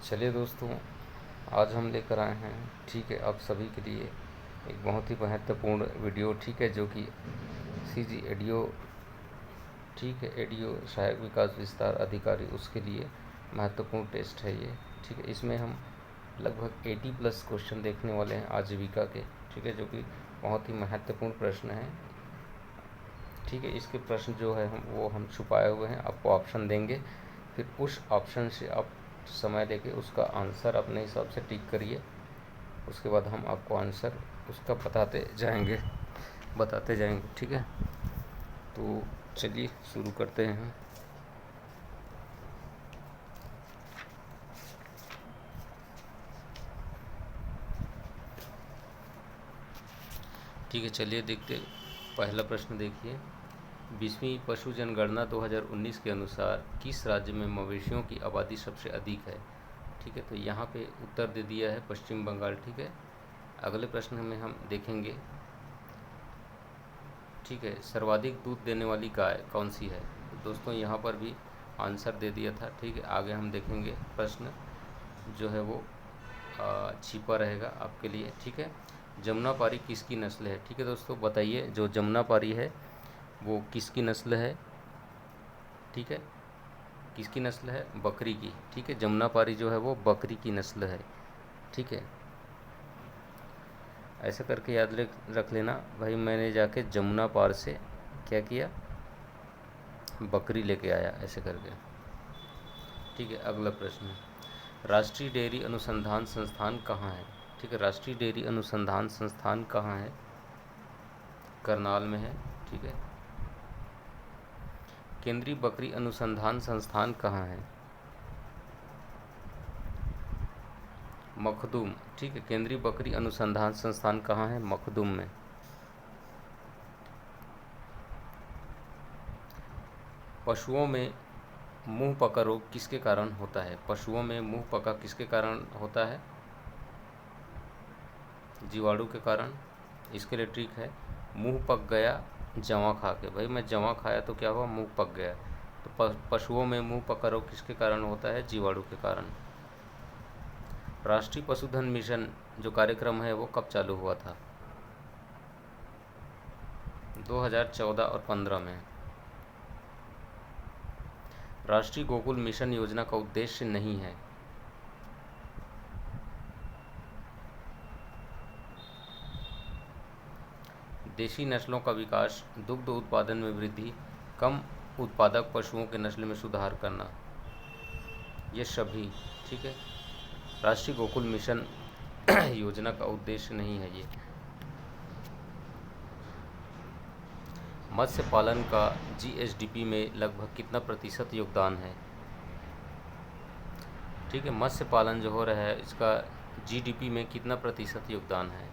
चलिए दोस्तों, आज हम लेकर आए हैं, ठीक है, आप सभी के लिए एक बहुत ही महत्वपूर्ण वीडियो, ठीक है, जो कि सीजी एडियो, ठीक है, एडियो सहायक विकास विस्तार अधिकारी, उसके लिए महत्वपूर्ण टेस्ट है ये। ठीक है, इसमें हम लगभग 80+ क्वेश्चन देखने वाले हैं आजीविका के, ठीक है, जो कि बहुत ही महत्वपूर्ण प्रश्न हैं। ठीक है, इसके प्रश्न जो है हम छुपाए हुए हैं, आपको ऑप्शन देंगे, फिर उस ऑप्शन से आप समय लेके उसका आंसर अपने हिसाब से टिक करिए। उसके बाद हम आपको आंसर उसका बताते जाएंगे, ठीक है। तो चलिए शुरू करते हैं। ठीक है, चलिए देखते। पहला प्रश्न देखिए, 20वीं पशु जनगणना 2019 के अनुसार किस राज्य में मवेशियों की आबादी सबसे अधिक है? ठीक है, तो यहाँ पे उत्तर दे दिया है पश्चिम बंगाल। ठीक है, अगले प्रश्न में हम देखेंगे, ठीक है, सर्वाधिक दूध देने वाली गाय कौन सी है? तो दोस्तों यहाँ पर भी आंसर दे दिया था। ठीक है, आगे हम देखेंगे, प्रश्न जो है वो छिपा रहेगा आपके लिए। ठीक है, जमुनापारी किसकी नस्ल है? ठीक है दोस्तों, बताइए, जो जमुनापारी है वो किसकी नस्ल है? ठीक है, किसकी नस्ल है? बकरी की। ठीक है, जमुनापारी जो है वो बकरी की नस्ल है। ठीक है, ऐसा करके याद रख लेना भाई, मैंने जाके जमुना पार से क्या किया, बकरी लेके आया, ऐसे करके। ठीक है, अगला प्रश्न, राष्ट्रीय डेयरी अनुसंधान संस्थान कहाँ है? ठीक है, राष्ट्रीय डेयरी अनुसंधान संस्थान कहाँ है? करनाल में है। ठीक है, केंद्रीय बकरी अनुसंधान संस्थान कहाँ है? मखदूम। ठीक है, केंद्रीय बकरी अनुसंधान संस्थान कहाँ है? मखदूम में। पशुओं में मुंह पका रोग किसके कारण होता है? पशुओं में मुंह पका किसके कारण होता है? जीवाणु के कारण। इसके लिए ट्रिक है, मुंह पक गया जवा खा के। भाई मैं जवा खाया तो क्या हुआ? मुंह पक गया। तो पशुओं में मुंह पका रोग किसके कारण होता है? जीवाणु के कारण। राष्ट्रीय पशुधन मिशन जो कार्यक्रम है वो कब चालू हुआ था? 2014 और 15 में। राष्ट्रीय गोकुल मिशन योजना का उद्देश्य नहीं है। देशी नस्लों का विकास, दुग्ध उत्पादन में वृद्धि, कम उत्पादक पशुओं के नस्ल में सुधार करना, ये सभी। ठीक है, राष्ट्रीय गोकुल मिशन योजना का उद्देश्य नहीं है ये। मत्स्य पालन का जीएसडीपी में लगभग कितना प्रतिशत योगदान है? ठीक है, मत्स्य पालन जो हो रहा है इसका जीडीपी में कितना प्रतिशत योगदान है?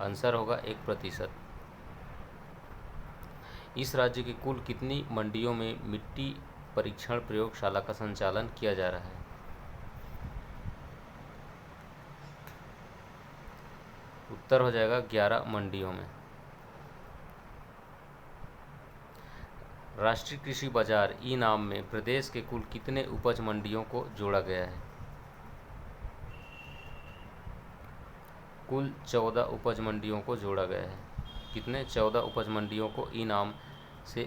आंसर होगा 1%। इस राज्य की कुल कितनी मंडियों में मिट्टी परीक्षण प्रयोगशाला का संचालन किया जा रहा है? उत्तर हो जाएगा 11 मंडियों में। राष्ट्रीय कृषि बाजार ई नाम में प्रदेश के कुल कितने उपज मंडियों को जोड़ा गया है? कुल 14 उपज मंडियों को जोड़ा गया है। कितने? 14 उपज मंडियों को ई नाम से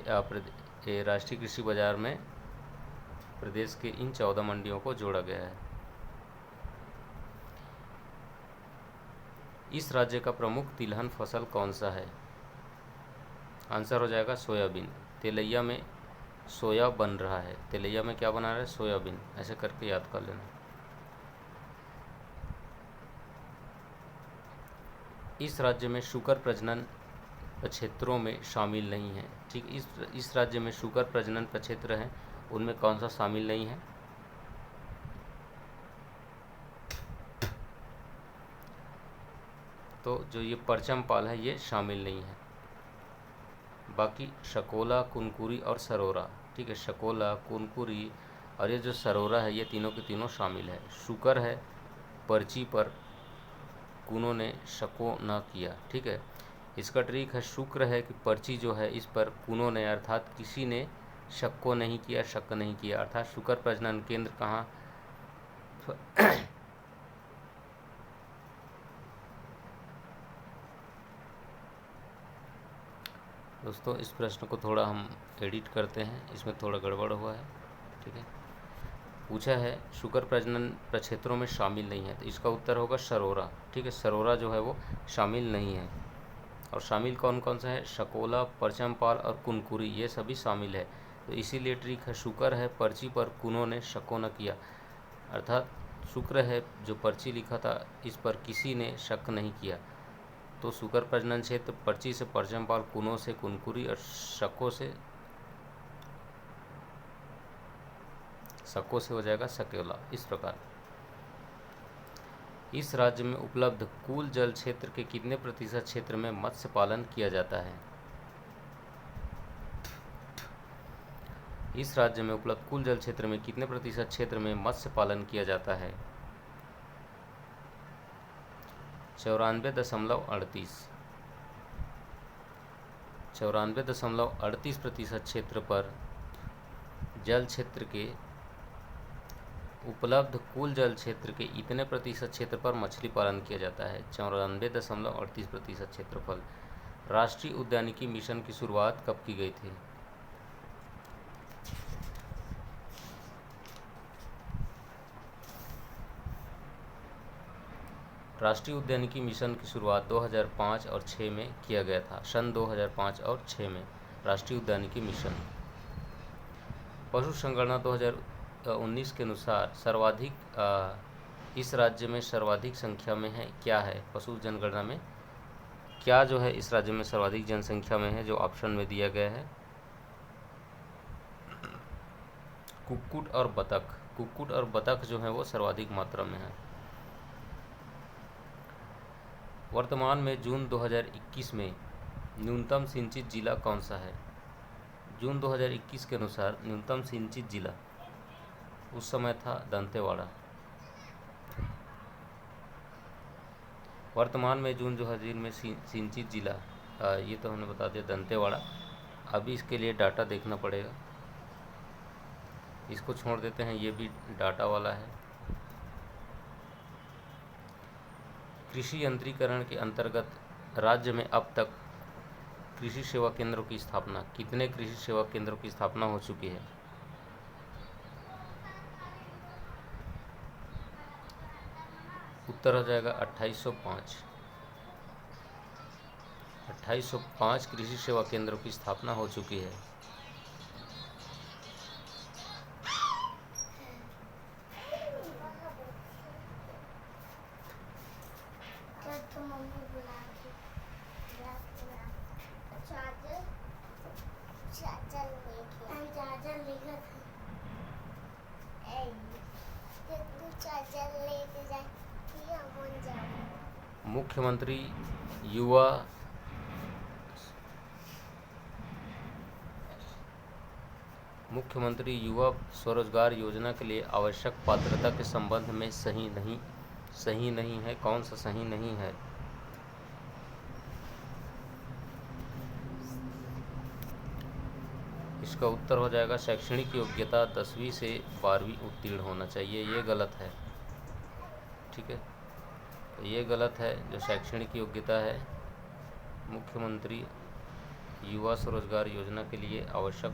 राष्ट्रीय कृषि बाजार में प्रदेश के इन 14 मंडियों को जोड़ा गया है। इस राज्य का प्रमुख तिलहन फसल कौन सा है? आंसर हो जाएगा सोयाबीन। तेलैया में सोया बन रहा है। तेलैया में क्या बना रहा है? सोयाबीन। ऐसे करके याद कर लेना। इस राज्य में शुकर प्रजनन प्रक्षेत्रों में शामिल नहीं है। ठीक, इस राज्य में शुकर प्रजनन प्रक्षेत्र हैं, उनमें कौन सा शामिल नहीं है? तो जो ये परचम पाल है ये शामिल नहीं है। बाकी शकोला, कुनकुरी और सरोरा, ठीक है, शकोला, कुनकुरी और ये जो सरोरा है ये तीनों के तीनों शामिल है। शुकर है पर्ची पर, कुनों ने शको न किया। ठीक है, इसका ट्रिक है, शुक्र है कि पर्ची जो है इस पर कुनों ने अर्थात किसी ने शक नहीं किया, अर्थात शुक्र प्रजनन केंद्र कहाँ दोस्तों इस प्रश्न को थोड़ा हम एडिट करते हैं, इसमें थोड़ा गड़बड़ हुआ है। ठीक है, पूछा है शुकर प्रजनन प्रक्षेत्रों में शामिल नहीं है, तो इसका उत्तर होगा सरोरा। ठीक है, सरोरा जो है वो शामिल नहीं है। और शामिल कौन कौन सा है? शकोला, परचमपाल और कुनकुरी, ये सभी शामिल है। तो इसीलिए ट्रिक है, शुकर है पर्ची पर, कुनों ने शको न किया। अर्थात शुक्र है जो पर्ची लिखा था, इस पर किसी ने शक नहीं किया। तो शुकर प्रजनन क्षेत्र पर्ची से परचमपाल, कुनों से कुनकुरी और शको से हो जाएगा सकेला। इस प्रकार इस राज्य में उपलब्ध कुल जल क्षेत्र के कितने प्रतिशत क्षेत्र में मत्स्य पालन किया जाता है? इस राज्य में उपलब्ध कुल जल क्षेत्र में कितने प्रतिशत क्षेत्र में मत्स्य पालन किया जाता है? 94.38 क्षेत्र पर जल क्षेत्र के उपलब्ध कुल जल क्षेत्र के इतने प्रतिशत क्षेत्र पर मछली पालन किया जाता है। 94.38% क्षेत्रफल। राष्ट्रीय उद्यानिकी मिशन की शुरुआत कब की गई थी? राष्ट्रीय उद्यानिकी मिशन की शुरुआत 2005 और 6 में किया गया था। सन 2005 और 6 में राष्ट्रीय उद्यानिकी मिशन। पशु संगणना 2019 के अनुसार सर्वाधिक इस राज्य में सर्वाधिक संख्या में है क्या है? पशु जनगणना में क्या जो है इस राज्य में सर्वाधिक जनसंख्या में है? जो ऑप्शन में दिया गया है, कुक्कुट और बतख। कुक्कुट और बतख जो है वो सर्वाधिक मात्रा में है। वर्तमान में जून 2021 में न्यूनतम सिंचित जिला कौन सा है? जून 2021 के अनुसार न्यूनतम सिंचित जिला उस समय था दंतेवाड़ा। वर्तमान में जून 2020 में सिंचित जिला, ये तो हमने बता दिया दंतेवाड़ा। अभी इसके लिए डाटा देखना पड़ेगा, इसको छोड़ देते हैं, ये भी डाटा वाला है। कृषि यंत्रीकरण के अंतर्गत राज्य में अब तक कृषि सेवा केंद्रों की स्थापना, कितने कृषि सेवा केंद्रों की स्थापना हो चुकी है? उत्तर हो जाएगा 2805। 2805 कृषि सेवा केंद्रों की स्थापना हो चुकी है। मुख्यमंत्री युवा स्वरोजगार योजना के लिए आवश्यक पात्रता के संबंध में सही नहीं है। कौन सा सही नहीं है? इसका उत्तर हो जाएगा शैक्षणिक योग्यता 10वीं से 12वीं उत्तीर्ण होना चाहिए। ये गलत है। ठीक है, तो ये गलत है। जो शैक्षणिक योग्यता है, मुख्यमंत्री युवा स्वरोजगार योजना के लिए आवश्यक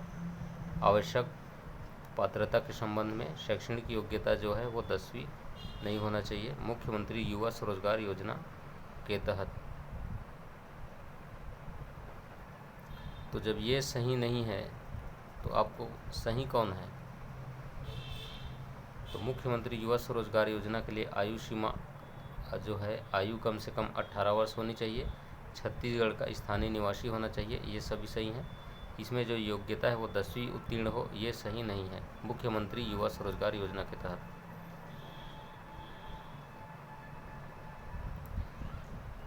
पात्रता के संबंध में शैक्षणिक योग्यता जो है वो 10वीं नहीं होना चाहिए मुख्यमंत्री युवा स्वरोजगार योजना के तहत। तो जब ये सही नहीं है तो आपको सही कौन है? तो मुख्यमंत्री युवा स्वरोजगार योजना के लिए आयु सीमा जो है, आयु कम से कम 18 वर्ष होनी चाहिए, छत्तीसगढ़ का स्थानीय निवासी होना चाहिए, ये सभी सही हैं। इसमें जो योग्यता है वो 10वीं उत्तीर्ण हो, ये सही नहीं है मुख्यमंत्री युवा स्वरोजगार योजना के तहत।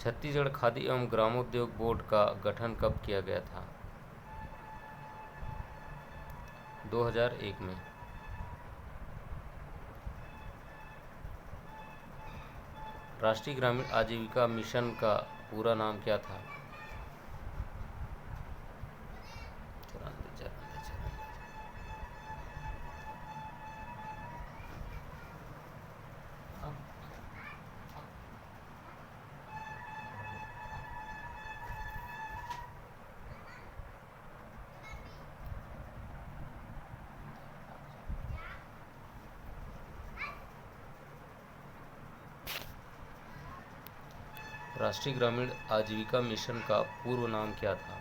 छत्तीसगढ़ खादी एवं ग्रामोद्योग बोर्ड का गठन कब किया गया था? 2001 में। राष्ट्रीय ग्रामीण आजीविका मिशन का पूरा नाम क्या था? चरण। दे। चरण। राष्ट्रीय ग्रामीण आजीविका मिशन का पूर्व नाम क्या था?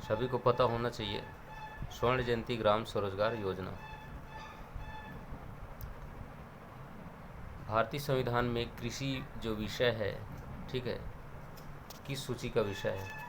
सभी को पता होना चाहिए, स्वर्ण जयंती ग्राम स्वरोजगार योजना। भारतीय संविधान में कृषि जो विषय है, ठीक है, किस सूची का विषय है?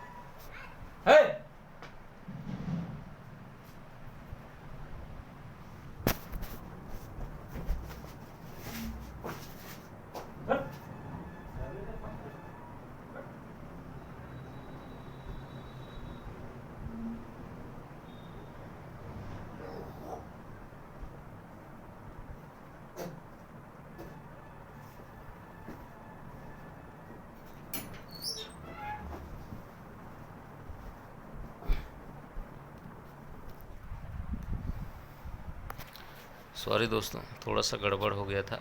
सॉरी दोस्तों, थोड़ा सा गड़बड़ हो गया था।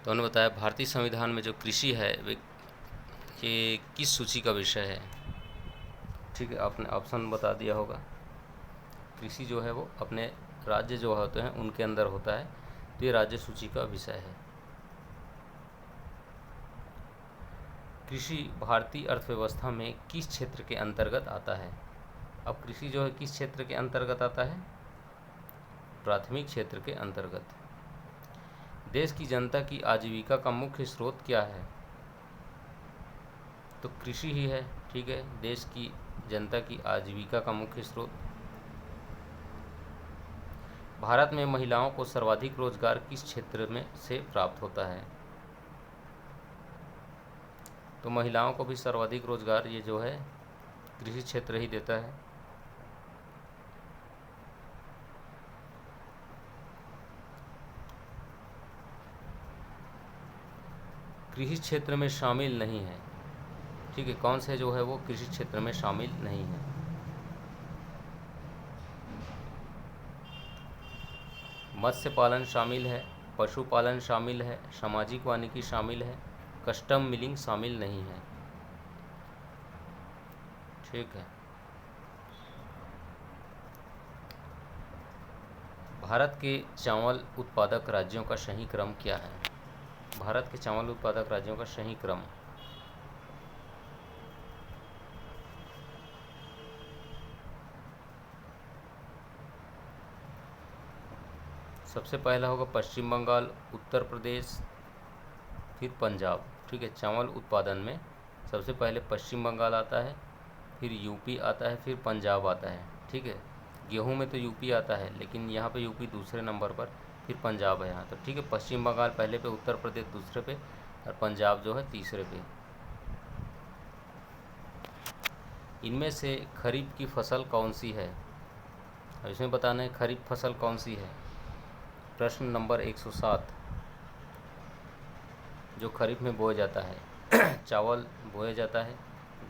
तो उन्होंने बताया भारतीय संविधान में जो कृषि है वे ये किस सूची का विषय है। ठीक है, आपने ऑप्शन बता दिया होगा। कृषि जो है वो अपने राज्य जो होते हैं उनके अंदर होता है, तो ये राज्य सूची का विषय है। कृषि भारतीय अर्थव्यवस्था में किस क्षेत्र के अंतर्गत आता है? अब कृषि जो है किस क्षेत्र के अंतर्गत आता है? प्राथमिक क्षेत्र के अंतर्गत। देश की जनता की आजीविका का मुख्य स्रोत क्या है? तो कृषि ही है। ठीक है, देश की जनता की आजीविका का मुख्य स्रोत। भारत में महिलाओं को सर्वाधिक रोजगार किस क्षेत्र में से प्राप्त होता है? तो महिलाओं को भी सर्वाधिक रोजगार ये जो है कृषि क्षेत्र ही देता है। कृषि क्षेत्र में शामिल नहीं है। ठीक है, कौन से जो है वो कृषि क्षेत्र में शामिल नहीं है? मत्स्य पालन शामिल है, पशुपालन शामिल है, सामाजिक वानिकी शामिल है, कस्टम मिलिंग शामिल नहीं है। ठीक है, भारत के चावल उत्पादक राज्यों का सही क्रम क्या है? भारत के चावल उत्पादक राज्यों का सही क्रम। सबसे पहला होगा पश्चिम बंगाल, उत्तर प्रदेश, फिर पंजाब। ठीक है, चावल उत्पादन में सबसे पहले पश्चिम बंगाल आता है, फिर यूपी आता है, फिर पंजाब आता है। ठीक है, गेहूं में तो यूपी आता है, लेकिन यहाँ पे यूपी दूसरे नंबर पर, फिर पंजाब है यहाँ। तो ठीक है, पश्चिम बंगाल पहले पे, उत्तर प्रदेश दूसरे पे, और पंजाब जो है तीसरे पे। इनमें से खरीफ की फसल कौन सी है? अब इसमें बताना है खरीफ फसल कौन सी है। प्रश्न नंबर 107। जो खरीफ में बोया जाता है चावल बोया जाता है,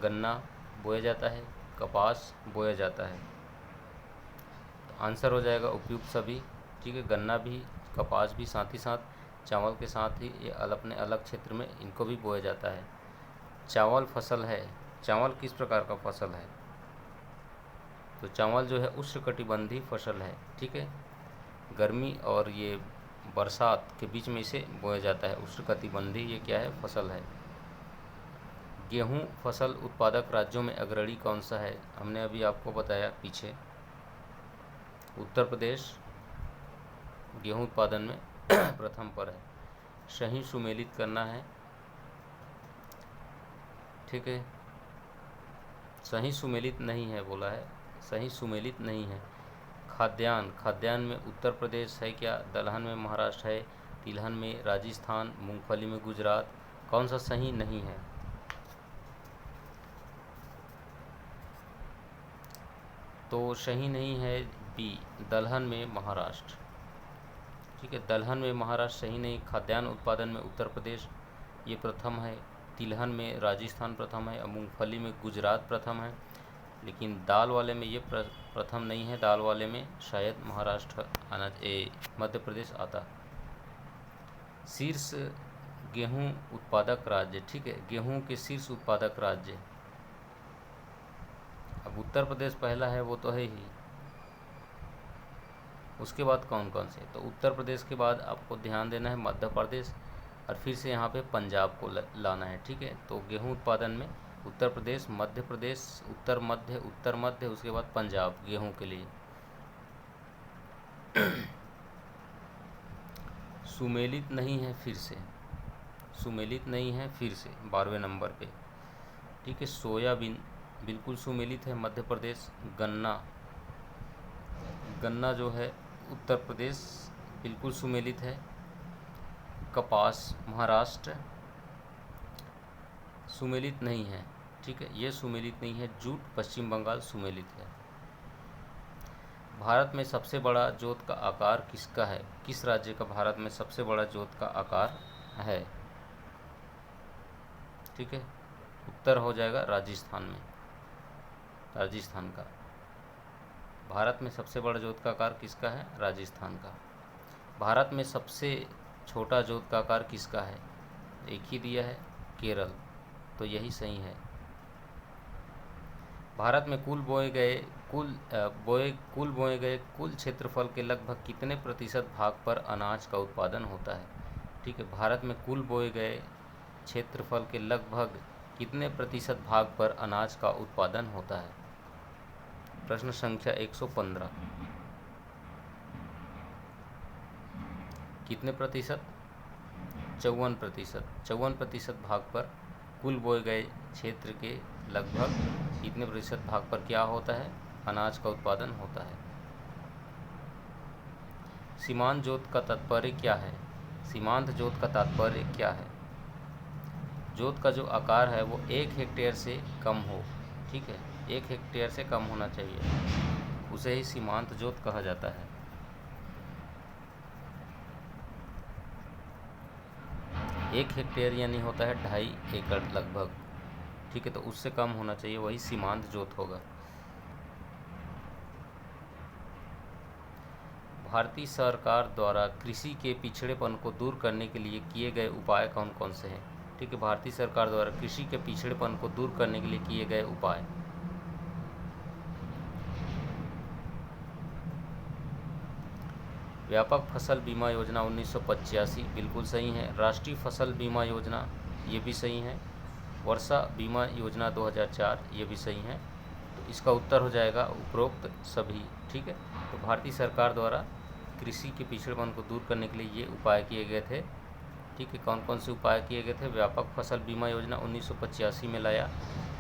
गन्ना बोया जाता है, कपास बोया जाता है। तो आंसर हो जाएगा उपयुक्त सभी। ठीक है, गन्ना भी, कपास भी, साथ ही साथ चावल के साथ ही ये अपने अलग क्षेत्र में इनको भी बोया जाता है। चावल फसल है, चावल किस प्रकार का फसल है? तो चावल जो है उष्णकटिबंधीय फसल है। ठीक है, गर्मी और ये बरसात के बीच में इसे बोया जाता है। उष्णकटिबंधीय ये क्या है? फसल है। गेहूं फसल उत्पादक राज्यों में अग्रणी कौन सा है? हमने अभी आपको बताया पीछे, उत्तर प्रदेश गेहूं उत्पादन में प्रथम पर है। सही सुमेलित करना है। ठीक है, सही सुमेलित नहीं है बोला है, सही सुमेलित नहीं है। खाद्यान्न, खाद्यान्न में उत्तर प्रदेश है क्या? दलहन में महाराष्ट्र है, तिलहन में राजस्थान, मूंगफली में गुजरात। कौन सा सही नहीं है? तो सही नहीं है बी, दलहन में महाराष्ट्र। ठीक है, दलहन में महाराष्ट्र सही नहीं। खाद्यान्न उत्पादन में उत्तर प्रदेश ये प्रथम है, तिलहन में राजस्थान प्रथम है, और मूंगफली में गुजरात प्रथम है। लेकिन दाल वाले में ये प्रथम नहीं है, दाल वाले में शायद महाराष्ट्र आना, मध्य प्रदेश आता। शीर्ष गेहूं उत्पादक राज्य। ठीक है, गेहूं के शीर्ष उत्पादक राज्य, अब उत्तर प्रदेश पहला है वो तो है ही, उसके बाद कौन कौन से, तो उत्तर प्रदेश के बाद आपको ध्यान देना है मध्य प्रदेश, और फिर से यहाँ पे पंजाब को लाना है। ठीक है, तो गेहूं उत्पादन में उत्तर प्रदेश, मध्य प्रदेश, उत्तर मध्य, उसके बाद पंजाब गेहूं के लिए। सुमेलित नहीं है, फिर से सुमेलित नहीं है, फिर से 12वें नंबर पे। ठीक है, सोयाबीन बिल्कुल सुमेलित है मध्य प्रदेश। गन्ना जो है उत्तर प्रदेश बिल्कुल सुमेलित है। कपास महाराष्ट्र सुमेलित नहीं है। ठीक है, ये सुमेलित नहीं है। जूट पश्चिम बंगाल सुमेलित है। भारत में सबसे बड़ा जोत का आकार किसका है? किस राज्य का भारत में सबसे बड़ा जोत का आकार है? ठीक है, उत्तर हो जाएगा राजस्थान में, राजस्थान का। भारत में सबसे बड़ा जोत का आकार किसका है? राजस्थान का। भारत में सबसे छोटा जोत का आकार किसका है? एक ही दिया है, केरल, तो यही सही है। भारत में कुल बोए गए कुल क्षेत्रफल के लगभग कितने प्रतिशत भाग पर अनाज का उत्पादन होता है? ठीक है, भारत में कुल बोए गए क्षेत्रफल के लगभग कितने प्रतिशत भाग पर अनाज का उत्पादन होता है? प्रश्न संख्या 115। कितने प्रतिशत? 54%। 54% भाग पर कुल बोए गए क्षेत्र के लगभग कितने प्रतिशत भाग पर क्या होता है? अनाज का उत्पादन होता है। सीमांत जोत का तात्पर्य क्या है? सीमांत जोत का तात्पर्य क्या है? जोत का जो आकार है वो 1 हेक्टेयर से कम हो। ठीक है, 1 हेक्टेयर से कम होना चाहिए, उसे ही सीमांत जोत कहा जाता है। 1 हेक्टेयर यानी होता है 2.5 एकड़ लगभग। ठीक है, तो उससे कम होना चाहिए, वही सीमांत जोत होगा। भारतीय सरकार द्वारा कृषि के पिछड़ेपन को दूर करने के लिए किए गए उपाय कौन कौन से हैं? ठीक है, भारतीय सरकार द्वारा कृषि के पिछड़ेपन को दूर करने के लिए किए गए उपाय। व्यापक फसल बीमा योजना 1985 बिल्कुल सही है। राष्ट्रीय फसल बीमा योजना ये भी सही है। वर्षा बीमा योजना 2004 ये भी सही है। तो इसका उत्तर हो जाएगा उपरोक्त सभी। ठीक है, तो भारतीय सरकार द्वारा कृषि के पिछड़ेपन को दूर करने के लिए ये उपाय किए गए थे। ठीक है, कौन कौन से उपाय किए गए थे? व्यापक फसल बीमा योजना 1985 में लाया,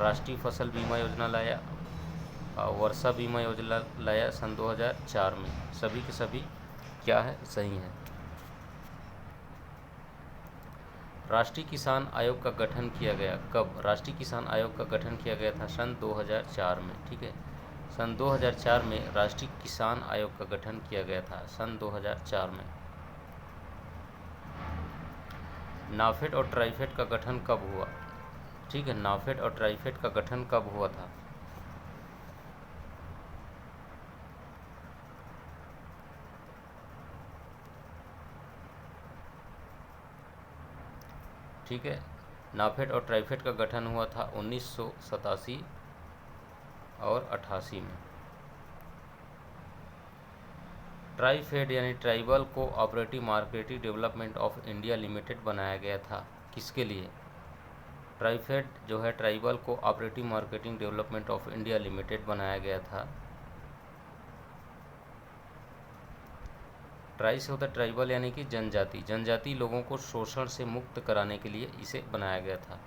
राष्ट्रीय फसल बीमा योजना लाया, वर्षा बीमा योजना लाया सन 2004 में। सभी के सभी क्या है? सही है। राष्ट्रीय किसान आयोग का गठन किया गया कब? राष्ट्रीय किसान आयोग का गठन किया गया था सन 2004 में। ठीक है, सन 2004 में राष्ट्रीय किसान आयोग का गठन किया गया था, सन 2004 में। नाफेड और ट्राइफेड का गठन कब हुआ? ठीक है, नाफेड और ट्राइफेड का गठन कब हुआ था? ठीक है, नाफेड और ट्राइफेड का गठन हुआ था 1987 और 88 में। ट्राइफेड यानी tribal cooperative marketing development of India limited बनाया गया था, किसके लिए? ट्राइफेड जो है tribal cooperative marketing development of India limited बनाया गया था। ट्राई से होता है ट्राइबल यानी कि जनजाति लोगों को शोषण से मुक्त कराने के लिए इसे बनाया गया था।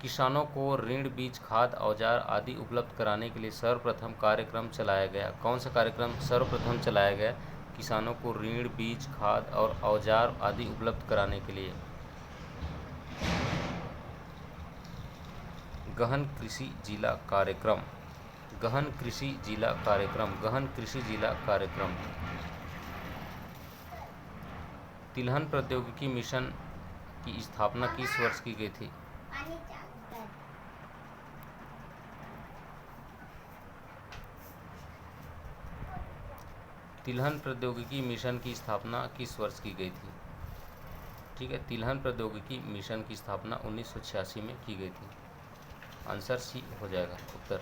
किसानों को ऋण, बीज, खाद, औजार आदि उपलब्ध कराने के लिए सर्वप्रथम कार्यक्रम चलाया गया। कौन सा कार्यक्रम सर्वप्रथम चलाया गया किसानों को ऋण, बीज, खाद और औजार आदि उपलब्ध कराने के लिए? गहन कृषि जिला कार्यक्रम। गहन कृषि जिला कार्यक्रम। गहन कृषि जिला कार्यक्रम। तिलहन प्रौद्योगिकी मिशन की स्थापना किस वर्ष की गई थी? तिलहन प्रौद्योगिकी मिशन की स्थापना किस वर्ष की गई थी? ठीक है, तिलहन प्रौद्योगिकी मिशन की स्थापना 1986 में की गई थी। आंसर सी हो जाएगा उत्तर।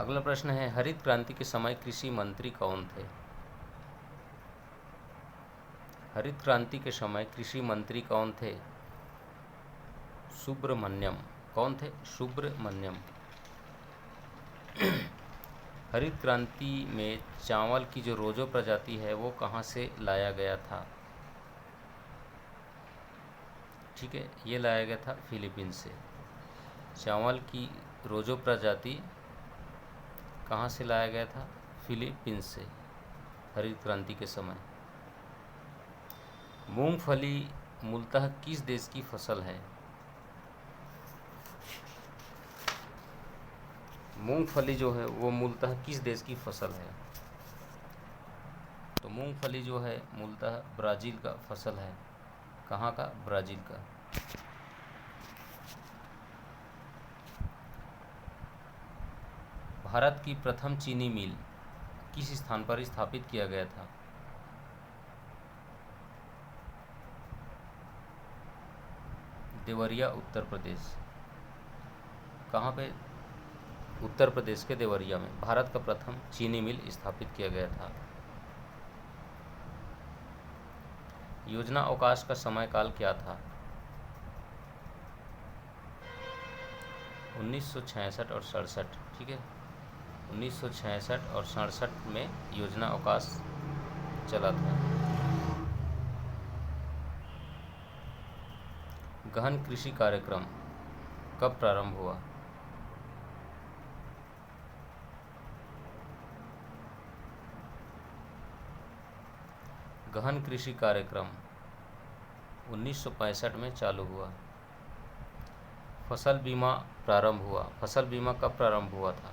अगला प्रश्न है, हरित क्रांति के समय कृषि मंत्री कौन थे? हरित क्रांति के समय कृषि मंत्री कौन थे? सुब्रमण्यम। कौन थे? सुब्रमण्यम। हरित क्रांति में चावल की जो रोजो प्रजाति है वो कहाँ से लाया गया था? ठीक है, ये लाया गया था फिलीपींस से। चावल की रोजो प्रजाति कहाँ से लाया गया था? फिलीपींस से, हरित क्रांति के समय। मूंगफली मूलतः किस देश की फसल है? मूंगफली जो है वो मूलतः किस देश की फसल है? तो मूंगफली जो है मूलतः ब्राज़ील का फसल है। कहाँ का? ब्राज़ील का। भारत की प्रथम चीनी मिल किस स्थान पर स्थापित किया गया था? देवरिया, उत्तर प्रदेश। कहाँ पे? उत्तर प्रदेश के देवरिया में भारत का प्रथम चीनी मिल स्थापित किया गया था। योजना अवकाश का समय काल क्या था? 1966 और 67। ठीक है, 1966 और 67 में योजना अवकाश चला था। गहन कृषि कार्यक्रम कब प्रारंभ हुआ? गहन कृषि कार्यक्रम 1965 में चालू हुआ। फसल बीमा प्रारंभ हुआ। फसल बीमा कब प्रारंभ हुआ था?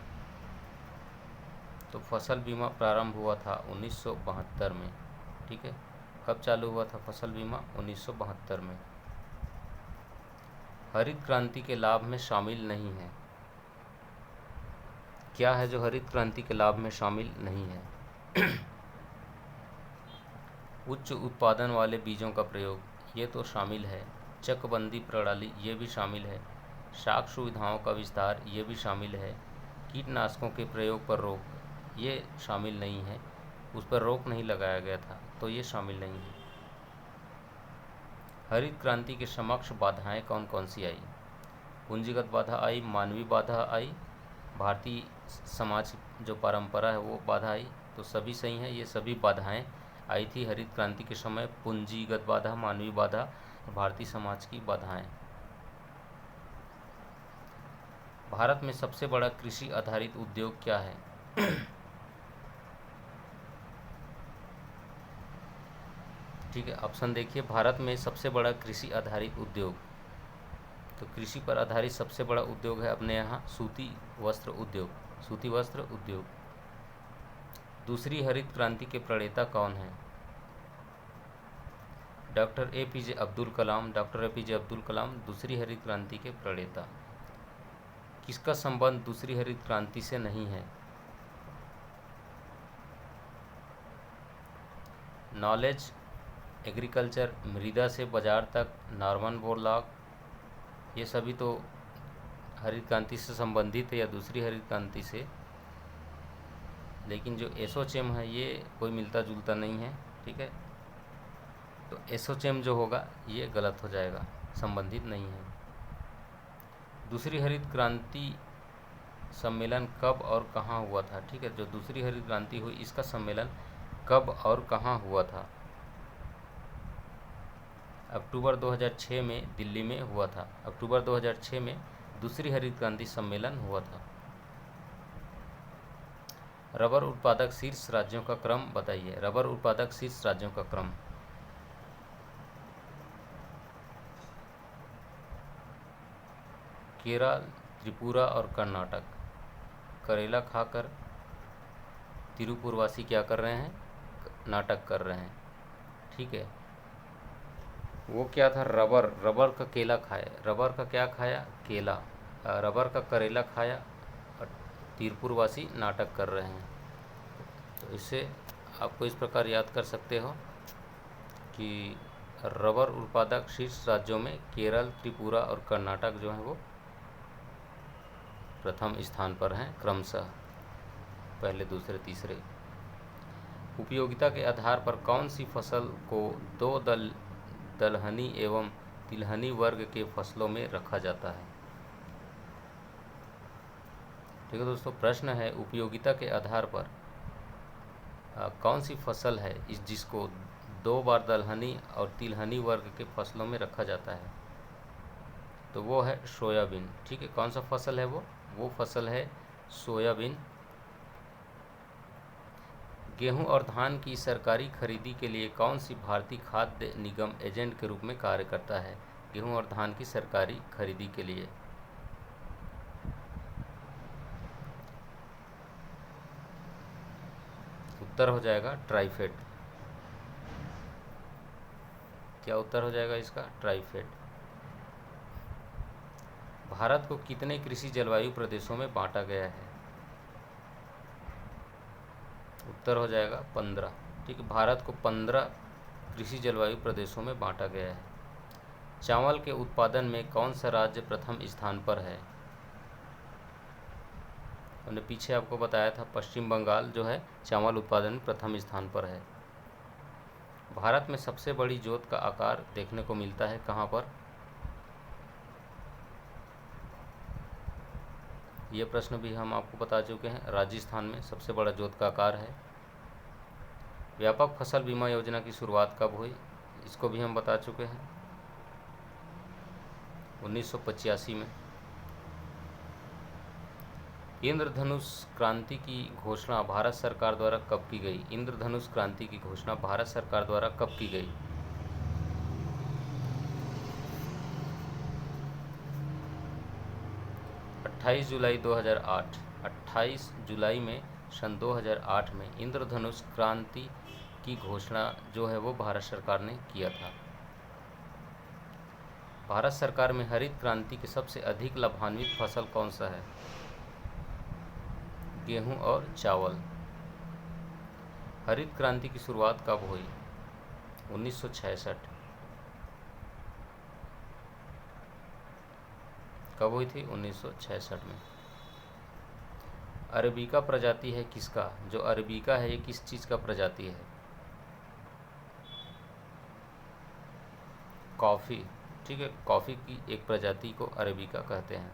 तो फसल बीमा प्रारंभ हुआ था 1972 में। ठीक है, कब चालू हुआ था फसल बीमा? 1972 में। हरित क्रांति के लाभ में शामिल नहीं है। क्या है जो हरित क्रांति के लाभ में शामिल नहीं है? उच्च उत्पादन वाले बीजों का प्रयोग, ये तो शामिल है। चकबंदी प्रणाली, ये भी शामिल है। शाक सुविधाओं का विस्तार, ये भी शामिल है। कीटनाशकों के प्रयोग पर रोक, ये शामिल नहीं है। उस पर रोक नहीं लगाया गया था, तो ये शामिल नहीं है। हरित क्रांति के समक्ष बाधाएं कौन कौन सी आई? पूंजीगत बाधा आई, मानवीय बाधा आई, भारतीय समाज जो परंपरा है वो बाधा आई। तो सभी सही हैं, ये सभी बाधाएं आई थी हरित क्रांति के समय। पूंजीगत बाधा, मानवीय बाधा, भारतीय समाज की बाधाएं। भारत में सबसे बड़ा कृषि आधारित उद्योग क्या है? ठीक है, ऑप्शन देखिए। भारत में सबसे बड़ा कृषि आधारित उद्योग, तो कृषि पर आधारित सबसे बड़ा उद्योग है अपने यहाँ सूती वस्त्र उद्योग। सूती वस्त्र उद्योग। दूसरी हरित क्रांति के प्रणेता कौन हैं? Doctor APJ Abdul Kalam. Doctor APJ Abdul Kalam दूसरी हरित क्रांति के प्रणेता। किसका संबंध दूसरी हरित क्रांति से नहीं है? नॉलेज, एग्रीकल्चर, मृदा से बाजार तक, नॉर्मन बोरलॉग, ये सभी तो हरित क्रांति से संबंधित है या दूसरी हरित क्रांति से। लेकिन जो एसोचैम है ये कोई मिलता जुलता नहीं है। ठीक है, तो एसोचैम जो होगा ये गलत हो जाएगा, संबंधित नहीं है। दूसरी हरित क्रांति सम्मेलन कब और कहाँ हुआ था? ठीक है, जो दूसरी हरित क्रांति हुई इसका सम्मेलन कब और कहाँ हुआ था? अक्टूबर 2006 में दिल्ली में हुआ था। अक्टूबर 2006 में दूसरी हरित क्रांति सम्मेलन हुआ था। रबर उत्पादक शीर्ष राज्यों का क्रम बताइए। रबर उत्पादक शीर्ष राज्यों का क्रम। केरल, त्रिपुरा और कर्नाटक। करेला खाकर तिरुपुरवासी क्या कर रहे हैं? नाटक कर रहे हैं। ठीक है, वो क्या था? रबर। रबर का केला खाया। रबर का क्या खाया? केला। रबर का करेला खाया और तिरुपुरवासी नाटक कर रहे हैं। तो इससे आपको इस प्रकार याद कर सकते हो कि रबर उत्पादक शीर्ष राज्यों में केरल, त्रिपुरा और कर्नाटक जो है वो प्रथम स्थान पर हैं क्रमशः। पहले, दूसरे, तीसरे। उपयोगिता के आधार पर कौन सी फसल को दलहनी एवं तिलहनी वर्ग के फसलों में रखा जाता है? ठीक है दोस्तों, प्रश्न है उपयोगिता के आधार पर कौन सी फसल है जिसको 2 बार दलहनी और तिलहनी वर्ग के फसलों में रखा जाता है? तो वो है सोयाबीन। ठीक है, कौन सा फसल है वो फसल है सोयाबीन। गेहूं और धान की सरकारी खरीदी के लिए कौन सी भारतीय खाद्य निगम एजेंट के रूप में कार्य करता है? गेहूं और धान की सरकारी खरीदी के लिए उत्तर हो जाएगा ट्राइफेड। क्या उत्तर हो जाएगा इसका? ट्राइफेड। भारत को कितने कृषि जलवायु प्रदेशों में बांटा गया है? उत्तर हो जाएगा 15। ठीक है, भारत को 15 कृषि जलवायु प्रदेशों में बांटा गया है। चावल के उत्पादन में कौन सा राज्य प्रथम स्थान पर है? हमने पीछे आपको बताया था, पश्चिम बंगाल जो है चावल उत्पादन में प्रथम स्थान पर है। भारत में सबसे बड़ी जोत का आकार देखने को मिलता है कहाँ पर? ये प्रश्न भी हम आपको बता चुके हैं, राजस्थान में सबसे बड़ा जोत का आकार है। व्यापक फसल बीमा योजना की शुरुआत कब हुई? इसको भी हम बता चुके हैं, 1985 में। इंद्रधनुष क्रांति की घोषणा भारत सरकार द्वारा कब की गई? इंद्रधनुष क्रांति की घोषणा भारत सरकार द्वारा कब की गई? जुलाई 2008। 28 जुलाई में सन 2008 में इंद्रधनुष क्रांति की घोषणा जो है वो भारत सरकार ने किया था। भारत सरकार में हरित क्रांति के सबसे अधिक लाभान्वित फसल कौन सा है? गेहूं और चावल। हरित क्रांति की शुरुआत कब हुई? 1966। कब हुई थी? 1966 में। अरेबिका प्रजाति है किसका? जो अरेबिका है ये किस चीज़ का प्रजाति है? कॉफ़ी। ठीक है, कॉफ़ी की एक प्रजाति को अरेबिका कहते हैं।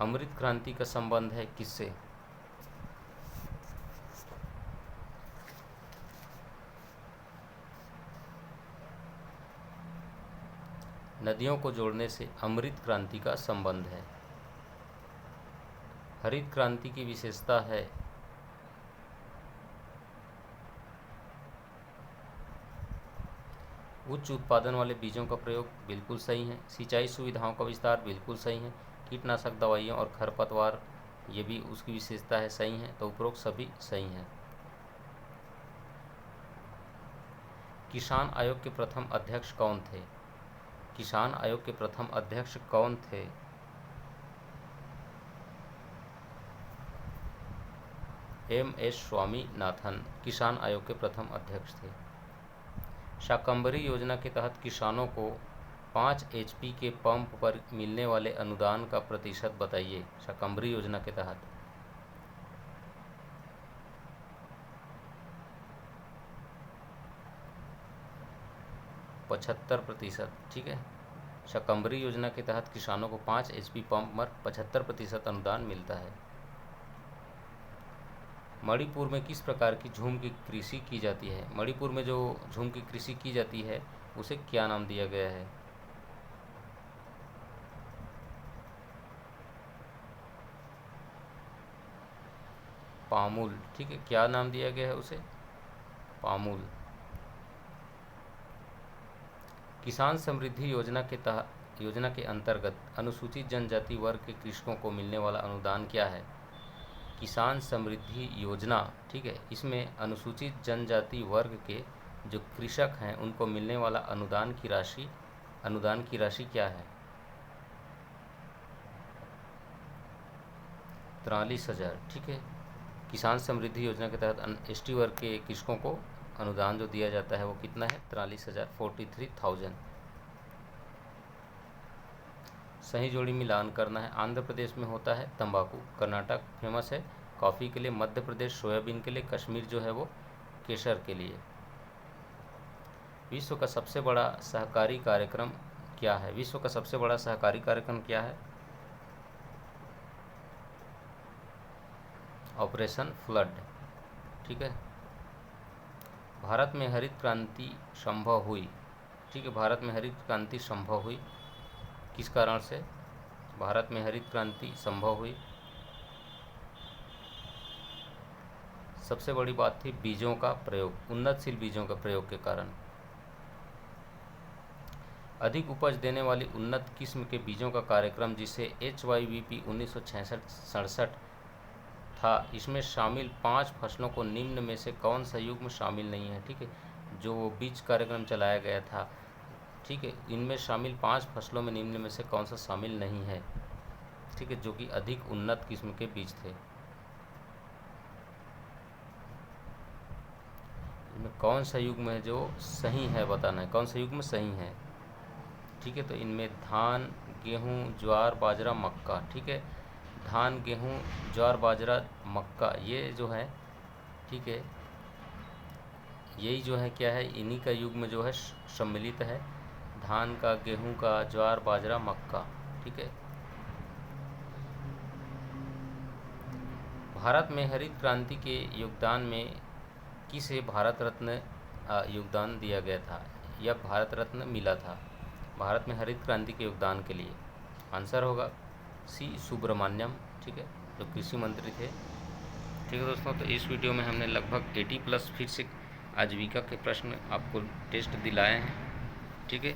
अमृत क्रांति का संबंध है किससे? नदियों को जोड़ने से अमृत क्रांति का संबंध है। हरित क्रांति की विशेषता है उच्च उत्पादन वाले बीजों का प्रयोग, बिल्कुल सही है। सिंचाई सुविधाओं का विस्तार, बिल्कुल सही है। कीटनाशक दवाइयों और खरपतवार, ये भी उसकी विशेषता है, सही है। तो उपरोक्त सभी सही हैं। किसान आयोग के प्रथम अध्यक्ष कौन थे? किसान आयोग के प्रथम अध्यक्ष कौन थे? M.S. स्वामीनाथन किसान आयोग के प्रथम अध्यक्ष थे। शाकंभरी योजना के तहत किसानों को 5 HP के पंप पर मिलने वाले अनुदान का प्रतिशत बताइए। शाकंभरी योजना के तहत 75%। ठीक है, शाकंभरी योजना के तहत किसानों को 5 HP पंप पर 75% अनुदान मिलता है। मणिपुर में किस प्रकार की झूम की कृषि की जाती है? मणिपुर में जो झूम की कृषि की जाती है उसे क्या नाम दिया गया है? पामुल। ठीक है, क्या नाम दिया गया है उसे? पामुल। किसान समृद्धि योजना के अंतर्गत अनुसूचित जनजाति वर्ग के कृषकों को मिलने वाला अनुदान क्या है? किसान समृद्धि योजना, ठीक है, इसमें अनुसूचित जनजाति वर्ग के जो कृषक हैं उनको मिलने वाला अनुदान की राशि क्या है? 43,000। ठीक है, किसान समृद्धि योजना के तहत ST वर्ग के कृषकों को अनुदान जो दिया जाता है वो कितना है? 43,000, 43,000। सही जोड़ी मिलान करना है। आंध्र प्रदेश में होता है तंबाकू, कर्नाटक फेमस है कॉफ़ी के लिए, मध्य प्रदेश सोयाबीन के लिए, कश्मीर जो है वो केसर के लिए। विश्व का सबसे बड़ा सहकारी कार्यक्रम क्या है? विश्व का सबसे बड़ा सहकारी कार्यक्रम क्या है? Operation flood. ठीक है। भारत में हरित क्रांति संभव हुई। ठीक है, भारत में हरित क्रांति संभव हुई किस कारण से? भारत में हरित क्रांति संभव हुई, सबसे बड़ी बात थी बीजों का प्रयोग, उन्नतशील बीजों का प्रयोग के कारण। अधिक उपज देने वाली उन्नत किस्म के बीजों का कार्यक्रम जिसे HYVP 1967 था, इसमें शामिल 5 फसलों को निम्न में से कौन सा युग्म शामिल नहीं है? ठीक है, जो वो बीज कार्यक्रम चलाया गया था, ठीक है, इनमें शामिल 5 फसलों में निम्न में से कौन सा शामिल नहीं है? ठीक है, जो कि अधिक उन्नत किस्म के बीज थे। इनमें कौन सा युग्म है जो सही है, बताना है कौन सा युग्म सही है। ठीक है, तो इनमें धान, गेहूँ, ज्वार, बाजरा, मक्का। ठीक है, धान, गेहूँ, ज्वार, बाजरा, मक्का, ये जो है, ठीक है, यही जो है क्या है, इन्हीं का युग्म जो है सम्मिलित है, धान का, गेहूँ का, ज्वार, बाजरा, मक्का। ठीक है। भारत में हरित क्रांति के योगदान में किसे भारत रत्न योगदान दिया गया था या भारत रत्न मिला था भारत में हरित क्रांति के योगदान के लिए? आंसर होगा सी सुब्रमण्यम। ठीक है, जो कृषि मंत्री थे। ठीक है दोस्तों, तो इस वीडियो में हमने लगभग 80+ फिर से आजीविका के प्रश्न आपको टेस्ट दिलाए हैं। ठीक है,